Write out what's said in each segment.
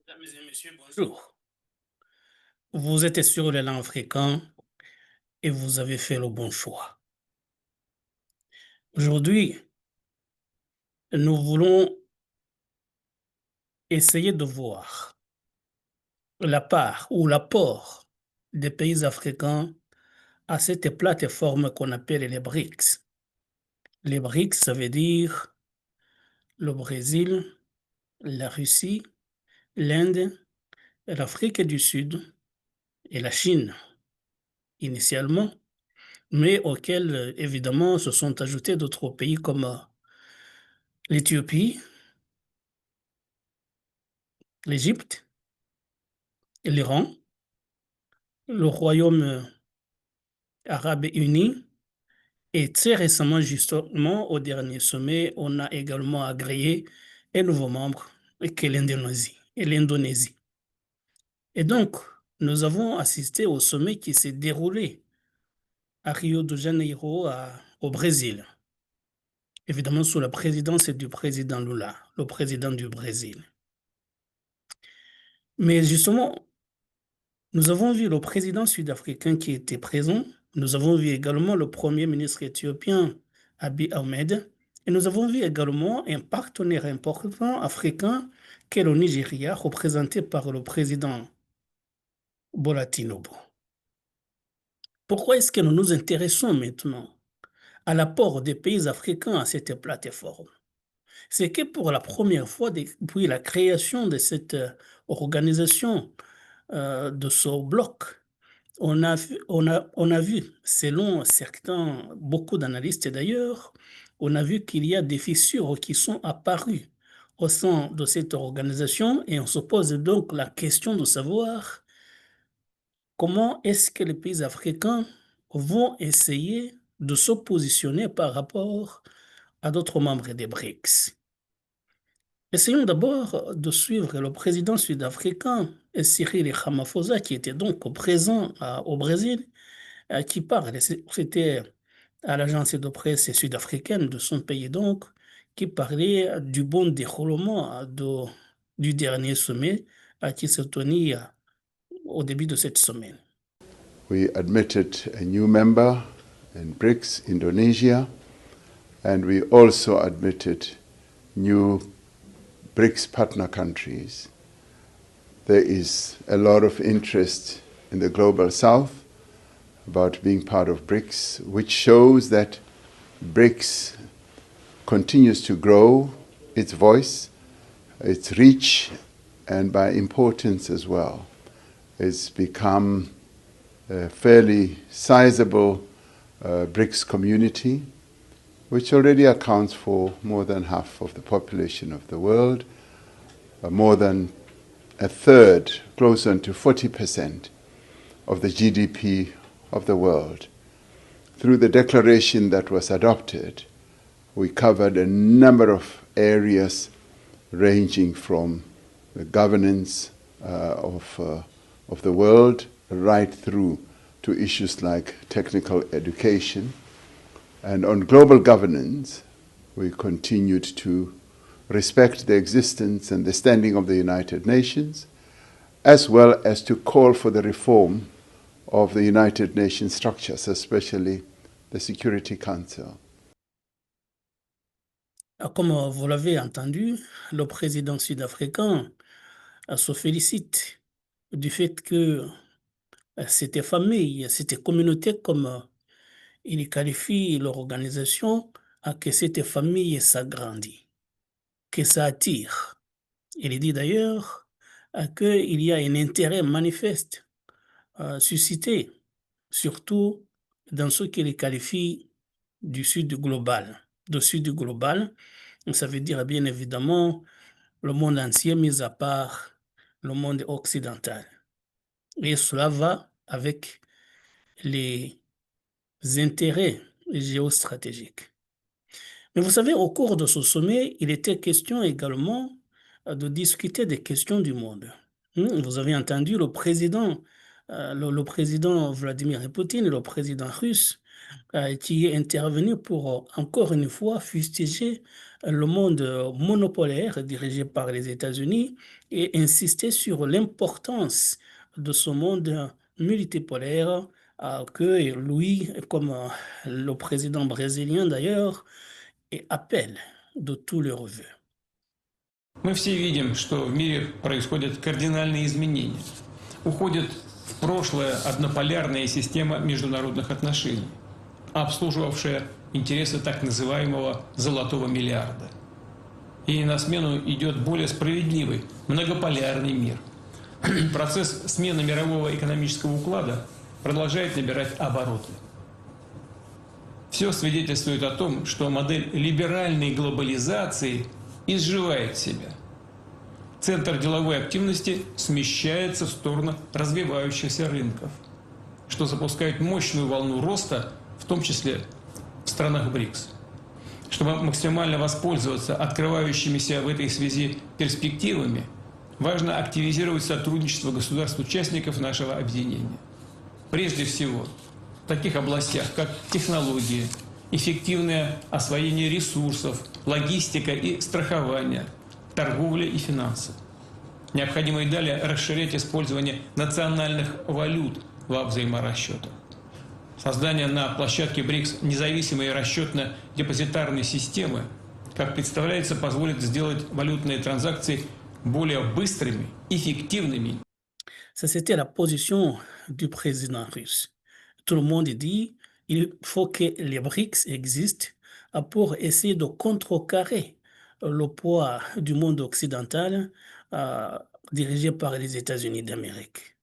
Mesdames et messieurs, bonjour. Vous êtes sur l'élan africain et vous avez fait le bon choix. Aujourd'hui, nous voulons essayer de voir la part ou l'apport des pays africains à cette plateforme qu'on appelle les BRICS. Les BRICS, ça veut dire le Brésil, la Russie, l'Inde, l'Afrique du Sud et la Chine, initialement, mais auxquels, évidemment, se sont ajoutés d'autres pays comme l'Éthiopie, l'Égypte, l'Iran, le Royaume arabe uni et très récemment, justement, au dernier sommet, on a également agréé un nouveau membre qui est l'Indonésie. Et donc, nous avons assisté au sommet qui s'est déroulé à Rio de Janeiro, au Brésil, évidemment sous la présidence du président Lula, le président du Brésil. Mais justement, nous avons vu le président sud-africain qui était présent. Nous avons vu également le premier ministre éthiopien, Abiy Ahmed. Et nous avons vu également un partenaire important africain, qui est le Nigeria, représenté par le président Bola Tinubu. Pourquoi est-ce que nous nous intéressons maintenant à l'apport des pays africains à cette plateforme? C'est que pour la première fois depuis la création de cette organisation, de ce bloc, on a vu, selon certains, beaucoup d'analystes d'ailleurs, on a vu qu'il y a des fissures qui sont apparues au sein de cette organisation et on se pose donc la question de savoir comment est-ce que les pays africains vont essayer de se positionner par rapport à d'autres membres des BRICS. Essayons d'abord de suivre le président sud-africain Cyril Ramaphosa qui était donc présent au Brésil qui parle, c'était à l'agence de presse sud-africaine de son pays donc, qui parlait du bon déroulement du dernier sommet qui se tenait au début de cette semaine. We admitted a new member in BRICS, Indonesia, and we also admitted new BRICS partner countries. There is a lot of interest in the global south about being part of BRICS, which shows that BRICS continues to grow its voice, its reach, and by importance as well. It's become a fairly sizable BRICS community, which already accounts for more than half of the population of the world, more than a third, closer to 40% of the GDP of the world. Through the declaration that was adopted, we covered a number of areas ranging from the governance of the world right through to issues like technical education. And on global governance, we continued to respect the existence and the standing of the United Nations, as well as to call for the reform of the United Nations structures, especially the Security Council. Comme vous l'avez entendu, le président sud-africain se félicite du fait que cette famille, cette communauté, comme il qualifie leur organisation, que cette famille s'agrandit, que ça attire. Il dit d'ailleurs qu'il y a un intérêt manifeste suscité, surtout dans ce qu'il qualifie du sud global. De sud global, ça veut dire bien évidemment le monde entier, mis à part le monde occidental. Et cela va avec les intérêts géostratégiques. Mais vous savez, au cours de ce sommet, il était question également de discuter des questions du monde. Vous avez entendu le président Vladimir Poutine, le président russe, qui est intervenu pour encore une fois fustiger le monde monopolaire dirigé par les États-Unis et insister sur l'importance de ce monde multipolaire que lui, comme le président brésilien d'ailleurs, et appelle de tous leurs voeux. Мы все видим, что в мире происходят кардинальные изменения. Уходит в прошлое однополярная система международных отношений, обслуживавшая интересы так называемого «золотого миллиарда». И на смену идет более справедливый, многополярный мир. Процесс смены мирового экономического уклада продолжает набирать обороты. Все свидетельствует о том, что модель либеральной глобализации изживает себя. Центр деловой активности смещается в сторону развивающихся рынков, что запускает мощную волну роста, в том числе в странах БРИКС. Чтобы максимально воспользоваться открывающимися в этой связи перспективами, важно активизировать сотрудничество государств-участников нашего объединения. Прежде всего, в таких областях, как технологии, эффективное освоение ресурсов, логистика и страхование, торговля и финансы. Необходимо и далее расширять использование национальных валют во взаиморасчетах. Создание на площадке БРИКС независимой расчетно-депозитарной системы, как представляется, позволит сделать валютные транзакции более быстрыми, эффективными. Ça, c'était la position du président russe. Tout le monde dit qu'il faut que les BRICS existent pour essayer de contrecarrer le poids du monde occidental dirigé par les États-Unis d'Amérique.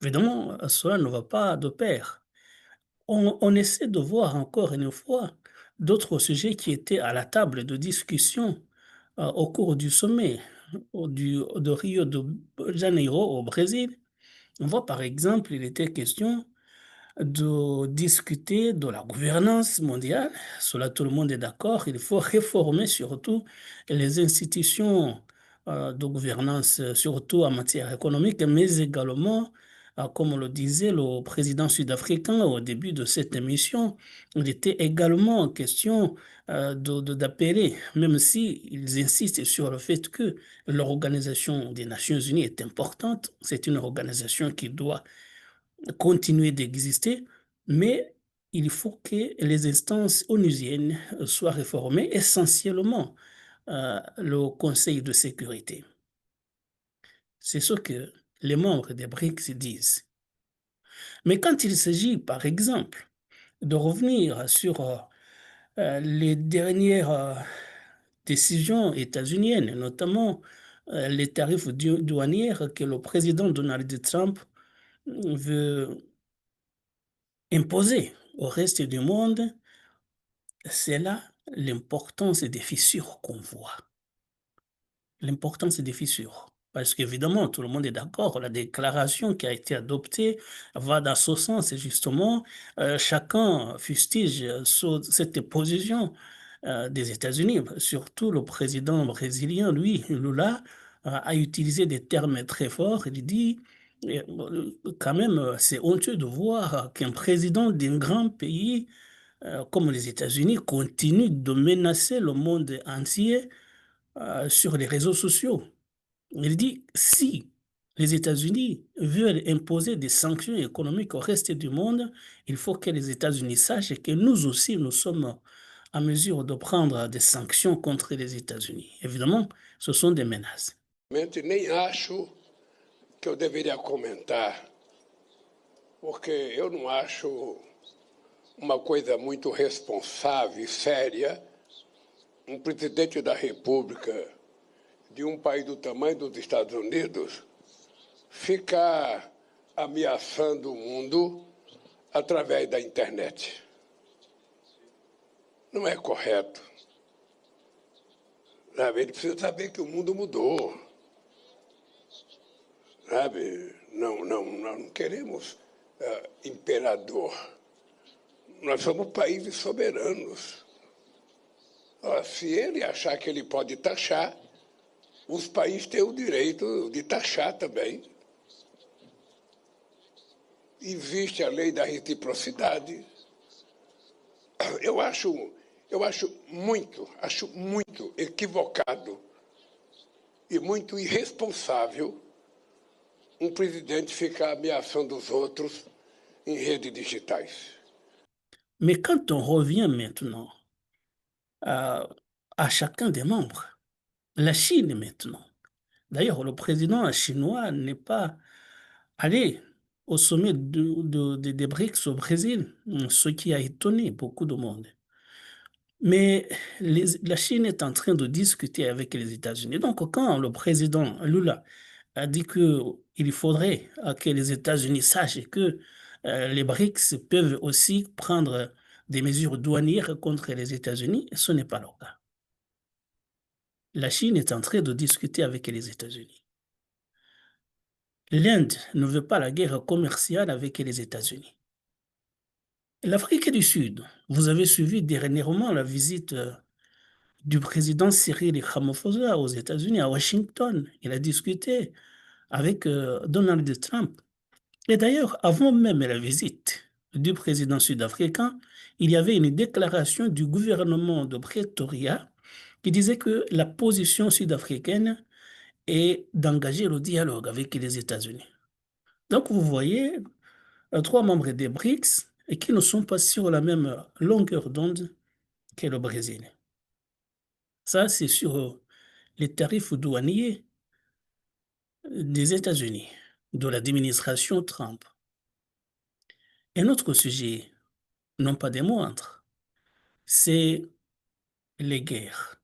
Évidemment, cela ne va pas de pair. On essaie de voir encore une fois d'autres sujets qui étaient à la table de discussion au cours du sommet de Rio de Janeiro au Brésil. On voit par exemple, il était question de discuter de la gouvernance mondiale. Cela, tout le monde est d'accord. Il faut réformer surtout les institutions de gouvernance, surtout en matière économique, mais également, comme le disait le président sud-africain au début de cette émission, il était également en question d'appeler, même s'ils insistent sur le fait que l'Organisation des Nations Unies est importante, c'est une organisation qui doit continuer d'exister, mais il faut que les instances onusiennes soient réformées, essentiellement le Conseil de sécurité. C'est ce que les membres des BRICS disent. Mais quand il s'agit, par exemple, de revenir sur les dernières décisions états-uniennes, notamment les tarifs douaniers que le président Donald Trump veut imposer au reste du monde, c'est là l'importance des fissures qu'on voit. L'importance des fissures. Parce qu'évidemment, tout le monde est d'accord, la déclaration qui a été adoptée va dans ce sens, et justement, chacun fustige cette position des États-Unis, surtout le président brésilien, lui, Lula, a utilisé des termes très forts. Il dit, quand même, c'est honteux de voir qu'un président d'un grand pays comme les États-Unis continue de menacer le monde entier sur les réseaux sociaux. Il dit, si les États-Unis veulent imposer des sanctions économiques au reste du monde, il faut que les États-Unis sachent que nous aussi, nous sommes à mesure de prendre des sanctions contre les États-Unis. Évidemment, ce sont des menaces. Nem acho que eu deveria comentar, porque eu não acho uma coisa muito responsável e séria um presidente da República de um país do tamanho dos Estados Unidos ficar ameaçando o mundo através da internet. Não é correto. Sabe? Ele precisa saber que o mundo mudou. Sabe? Nós não queremos imperador. Nós somos países soberanos. Se ele achar que ele pode taxar, os países têm o direito de taxar também. Existe a lei da reciprocidade. Eu acho Eu acho muito equivocado e muito irresponsável presidente ficar ameaçando os outros em redes digitais. Mais quand on revient maintenant à, à chacun des membres, la Chine maintenant, d'ailleurs, le président chinois n'est pas allé au sommet des BRICS au Brésil, ce qui a étonné beaucoup de monde. Mais la Chine est en train de discuter avec les États-Unis. Donc, quand le président Lula a dit qu'il faudrait que les États-Unis sachent que les BRICS peuvent aussi prendre des mesures douanières contre les États-Unis, ce n'est pas le cas. La Chine est en train de discuter avec les États-Unis. L'Inde ne veut pas la guerre commerciale avec les États-Unis. L'Afrique du Sud, vous avez suivi dernièrement la visite du président Cyril Ramaphosa aux États-Unis, à Washington. Il a discuté avec Donald Trump. Et d'ailleurs, avant même la visite du président sud-africain, il y avait une déclaration du gouvernement de Pretoria qui disait que la position sud-africaine est d'engager le dialogue avec les États-Unis. Donc, vous voyez, trois membres des BRICS et qui ne sont pas sur la même longueur d'onde que le Brésil. Ça, c'est sur les tarifs douaniers des États-Unis, de l'administration Trump. Un autre sujet, non pas des moindres, c'est les guerres.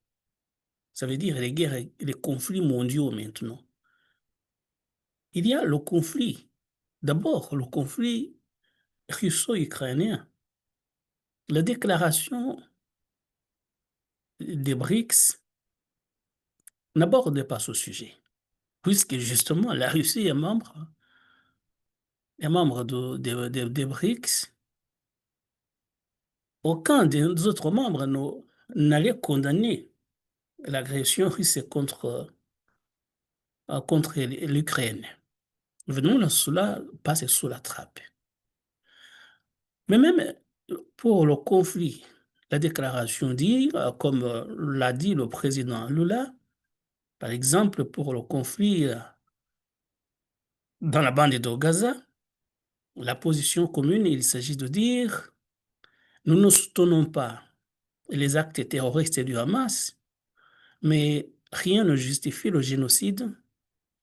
Ça veut dire les guerres et les conflits mondiaux maintenant. Il y a le conflit, d'abord le conflit russo-ukrainien. La déclaration des BRICS n'aborde pas ce sujet, puisque justement la Russie est membre des BRICS. Aucun des autres membres n'allait condamner l'agression russe contre l'Ukraine. Venons cela passe sous la trappe. Mais même pour le conflit, la déclaration dit, comme l'a dit le président Lula, par exemple pour le conflit dans la bande de Gaza, la position commune, il s'agit de dire, nous ne soutenons pas les actes terroristes du Hamas, mais rien ne justifie le génocide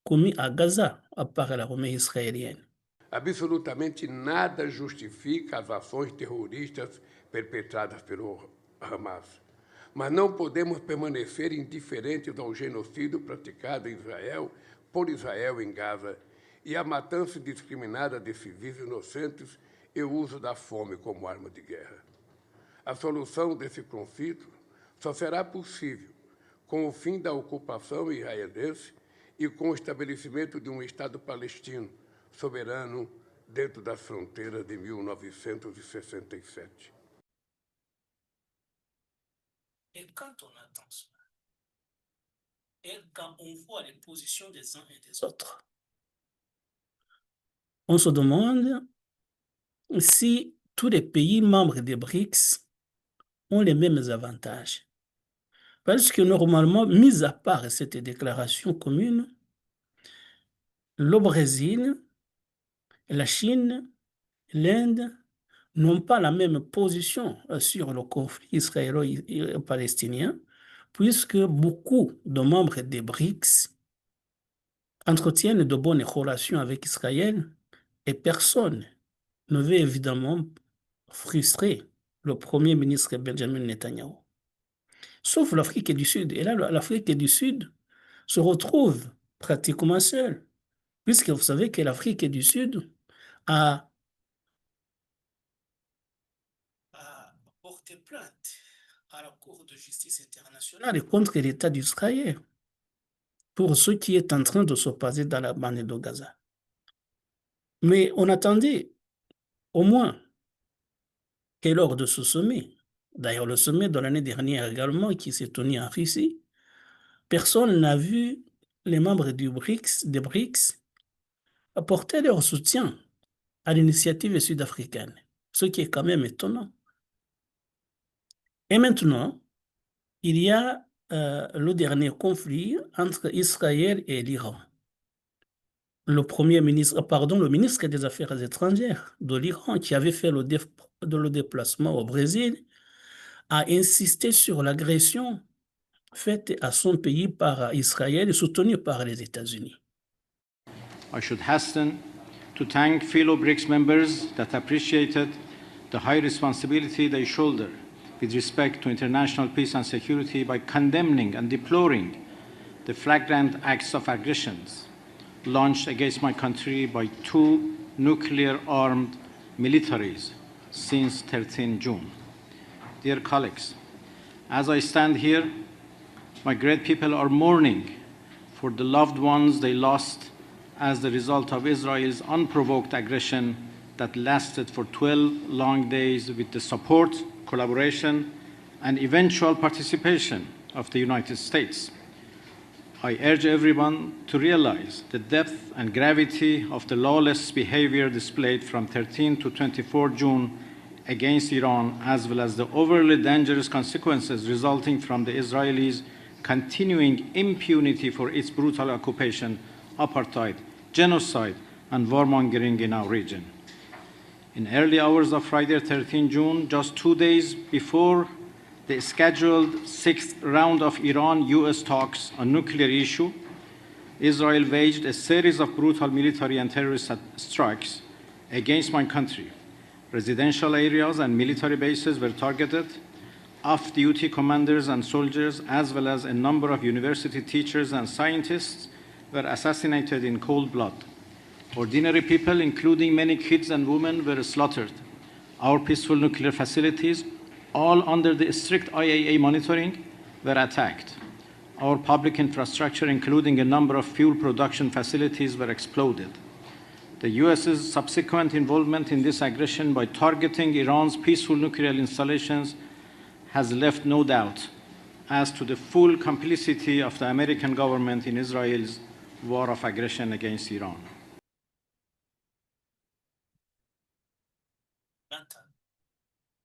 commis à Gaza, à part l'armée israélienne. Absolutamente nada justifica as ações terroristas perpetradas pelo Hamas. Mas não podemos permanecer indiferentes ao genocídio praticado em Israel, por Israel em Gaza, e à matança indiscriminada de civis inocentes e o uso da fome como arma de guerra. A solução desse conflito só será possível com o fim da ocupação israelense e com o estabelecimento de um Estado palestino soberano dentro das fronteiras de 1967. Et quand on attend cela, et quand on voit les positions des uns et des autres, on se demande si tous les pays membres des BRICS ont les mêmes avantages. Parce que normalement, mis à part cette déclaration commune, le Brésil, la Chine, l'Inde n'ont pas la même position sur le conflit israélo-palestinien, puisque beaucoup de membres des BRICS entretiennent de bonnes relations avec Israël et personne ne veut évidemment frustrer le Premier ministre Benjamin Netanyahu. Sauf l'Afrique du Sud. Et là, l'Afrique du Sud se retrouve pratiquement seule, puisque vous savez que l'Afrique du Sud a porté plainte à la Cour de justice internationale contre l'État d'Israël pour ce qui est en train de se passer dans la bande de Gaza. Mais on attendait au moins que lors de ce sommet, d'ailleurs le sommet de l'année dernière également qui s'est tenu en Russie, personne n'a vu les membres des BRICS apporter leur soutien à l'initiative sud-africaine, ce qui est quand même étonnant. Et maintenant, il y a le dernier conflit entre Israël et l'Iran. Le ministre des Affaires étrangères de l'Iran, qui avait fait le déplacement au Brésil, a insisté sur l'agression faite à son pays par Israël et soutenue par les États-Unis. I should hasten to thank fellow BRICS members that appreciated the high responsibility they shoulder with respect to international peace and security by condemning and deploring the flagrant acts of aggressions launched against my country by two nuclear-armed militaries since 13 June. Dear colleagues, as I stand here, my great people are mourning for the loved ones they lost as the result of Israel's unprovoked aggression that lasted for 12 long days with the support, collaboration, and eventual participation of the United States. I urge everyone to realize the depth and gravity of the lawless behavior displayed from 13 to 24 June against Iran, as well as the overly dangerous consequences resulting from the Israelis' continuing impunity for its brutal occupation, apartheid, genocide, and warmongering in our region. In early hours of Friday, 13 June, just 2 days before the scheduled sixth round of Iran-US talks on nuclear issue, Israel waged a series of brutal military and terrorist strikes against my country. Residential areas and military bases were targeted. Off-duty commanders and soldiers, as well as a number of university teachers and scientists, were assassinated in cold blood. Ordinary people, including many kids and women, were slaughtered. Our peaceful nuclear facilities, all under the strict IAEA monitoring, were attacked. Our public infrastructure, including a number of fuel production facilities, were exploded. The US's subsequent involvement in this aggression by targeting Iran's peaceful nuclear installations has left no doubt as to the full complicity of the American government in Israel's war of aggression against Iran.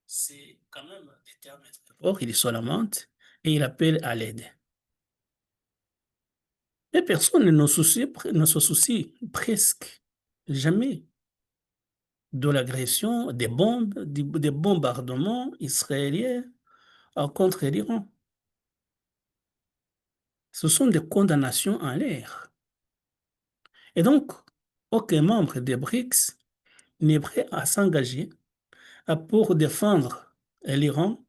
C'est quand même des termes très forts, il se lamente et il appelle à l'aide. Mais personne ne se soucie presque jamais de l'agression des bombes, des bombardements israéliens contre l'Iran. Ce sont des condamnations en l'air. Et donc, aucun membre des BRICS n'est prêt à s'engager pour défendre l'Iran,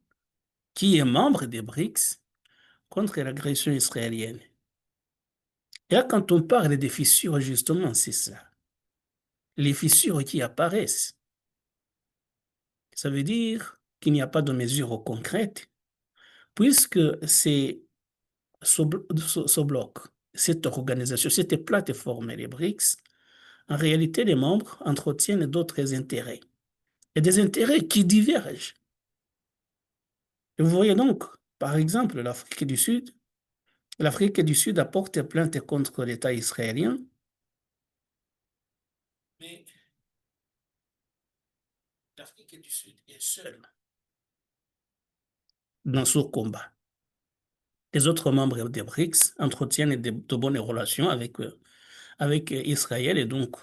qui est membre des BRICS, contre l'agression israélienne. Et là, quand on parle des fissures, justement, c'est ça. Les fissures qui apparaissent, ça veut dire qu'il n'y a pas de mesures concrètes, puisque c'est ce bloc, cette organisation, cette plateforme, les BRICS, en réalité, les membres entretiennent d'autres intérêts, et des intérêts qui divergent. Et vous voyez donc, par exemple, l'Afrique du Sud apporte plainte contre l'État israélien, mais l'Afrique du Sud est seule dans ce combat. Les autres membres des BRICS entretiennent de bonnes relations avec Israël et donc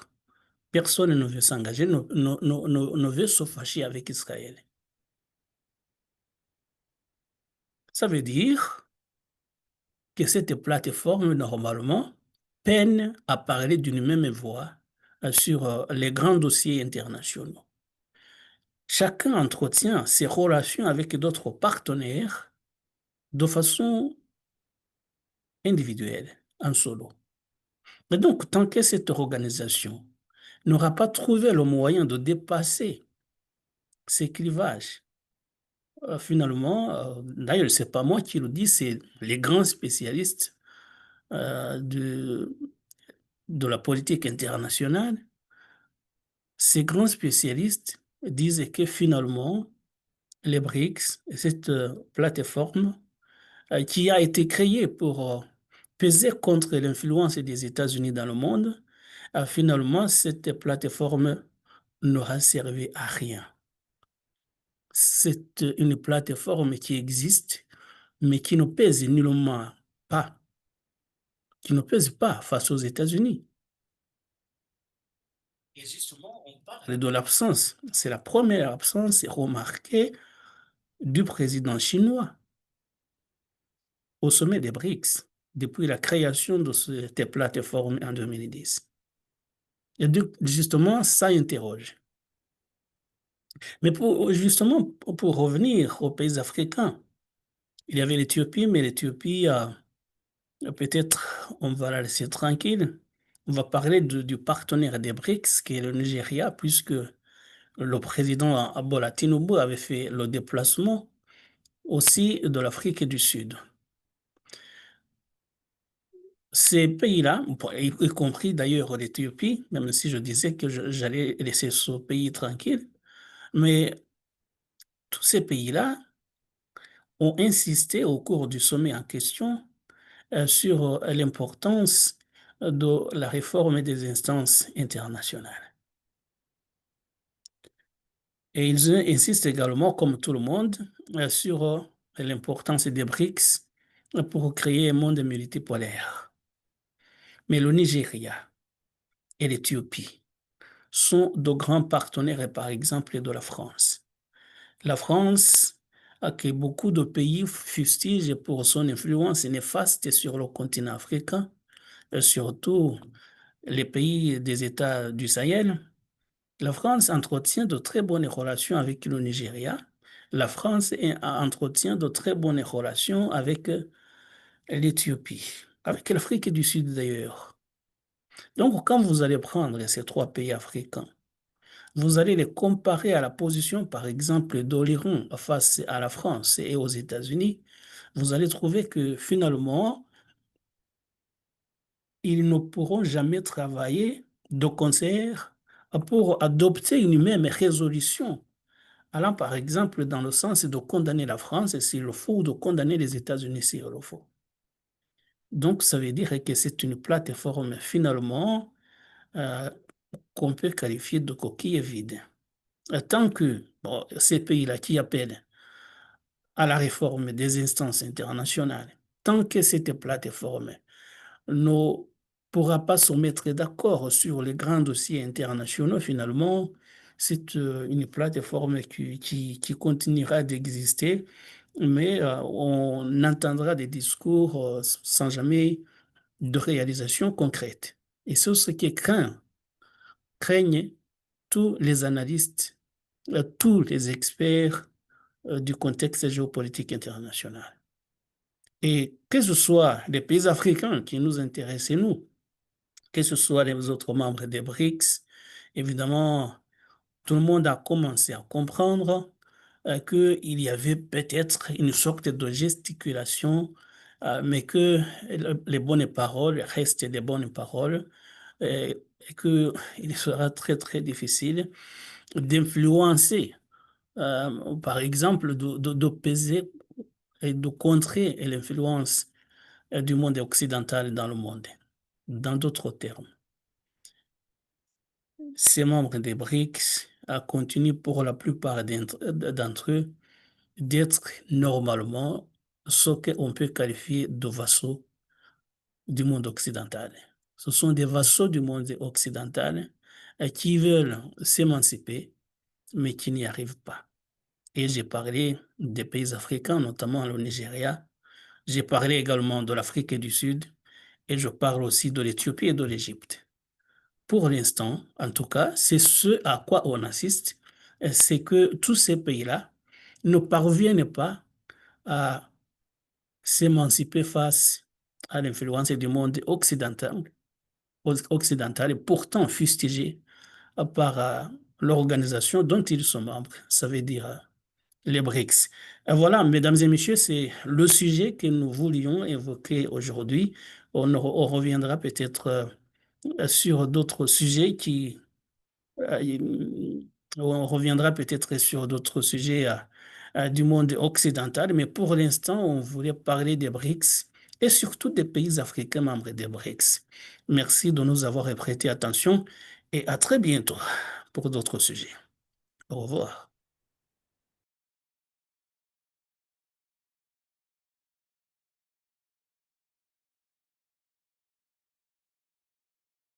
personne ne veut s'engager, ne veut se fâcher avec Israël. Ça veut dire que cette plateforme, normalement, peine à parler d'une même voix sur les grands dossiers internationaux. Chacun entretient ses relations avec d'autres partenaires de façon individuelle, en solo. Et donc, tant que cette organisation n'aura pas trouvé le moyen de dépasser ces clivages, finalement, d'ailleurs, ce n'est pas moi qui le dis, c'est les grands spécialistes de la politique internationale. Ces grands spécialistes disent que finalement, les BRICS, cette plateforme qui a été créée pour peser contre l'influence des États-Unis dans le monde, finalement, cette plateforme n'aura servi à rien. c'est une plateforme qui existe, mais qui ne pèse nullement pas, qui ne pèse pas face aux États-Unis. Et justement, on parle de l'absence. C'est la première absence remarquée du président chinois au sommet des BRICS depuis la création de cette plateforme en 2010. Et justement, ça interroge. Mais justement, pour revenir aux pays africains, il y avait l'Éthiopie, mais l'Éthiopie, peut-être, on va la laisser tranquille. On va parler du partenaire des BRICS, qui est le Nigeria, puisque le président Bola Tinubu avait fait le déplacement aussi de l'Afrique du Sud. Ces pays-là, y compris d'ailleurs l'Éthiopie, même si je disais que j'allais laisser ce pays tranquille, mais tous ces pays-là ont insisté au cours du sommet en question sur l'importance de la réforme des instances internationales. Et ils insistent également, comme tout le monde, sur l'importance des BRICS pour créer un monde multipolaire. Mais le Nigeria et l'Éthiopie sont de grands partenaires, par exemple, de la France. La France, que beaucoup de pays fustigent pour son influence néfaste sur le continent africain, surtout les pays des États du Sahel, la France entretient de très bonnes relations avec le Nigeria. La France entretient de très bonnes relations avec l'Éthiopie, avec l'Afrique du Sud d'ailleurs. Donc, quand vous allez prendre ces trois pays africains, vous allez les comparer à la position, par exemple, de l'Iran face à la France et aux États-Unis, vous allez trouver que finalement, ils ne pourront jamais travailler de concert pour adopter une même résolution, allant par exemple dans le sens de condamner la France s'il le faut, ou de condamner les États-Unis s'il le faut. Donc, ça veut dire que c'est une plateforme finalement euh, qu'on peut qualifier de coquille vide. Tant que ces pays-là qui appellent à la réforme des instances internationales, tant que cette plateforme ne pourra pas se mettre d'accord sur les grands dossiers internationaux, finalement, c'est une plateforme qui continuera d'exister, mais on entendra des discours sans jamais de réalisation concrète. Et c'est ce qui craignent tous les analystes, tous les experts du contexte géopolitique international. Et que ce soit les pays africains qui nous intéressent, et nous, que ce soit les autres membres des BRICS, évidemment, tout le monde a commencé à comprendre qu'il y avait peut-être une sorte de gesticulation, mais que les bonnes paroles restent des bonnes paroles, et qu'il sera très, très difficile d'influencer, par exemple, de peser et de contrer l'influence du monde occidental dans le monde. Dans d'autres termes, ces membres des BRICS continuent pour la plupart d'entre eux d'être normalement ce qu'on peut qualifier de vassaux du monde occidental. Ce sont des vassaux du monde occidental qui veulent s'émanciper, mais qui n'y arrivent pas. Et j'ai parlé des pays africains, notamment le Nigeria. J'ai parlé également de l'Afrique du Sud et je parle aussi de l'Éthiopie et de l'Égypte. Pour l'instant, en tout cas, c'est ce à quoi on assiste, c'est que tous ces pays-là ne parviennent pas à s'émanciper face à l'influence du monde occidental et pourtant fustigé par l'organisation dont ils sont membres, ça veut dire les BRICS. Et voilà, mesdames et messieurs, c'est le sujet que nous voulions évoquer aujourd'hui. On reviendra peut-être sur d'autres sujets on reviendra peut-être sur d'autres sujets du monde occidental, mais pour l'instant, on voulait parler des BRICS et surtout des pays africains membres des BRICS. Merci de nous avoir prêté attention et à très bientôt pour d'autres sujets. Au revoir.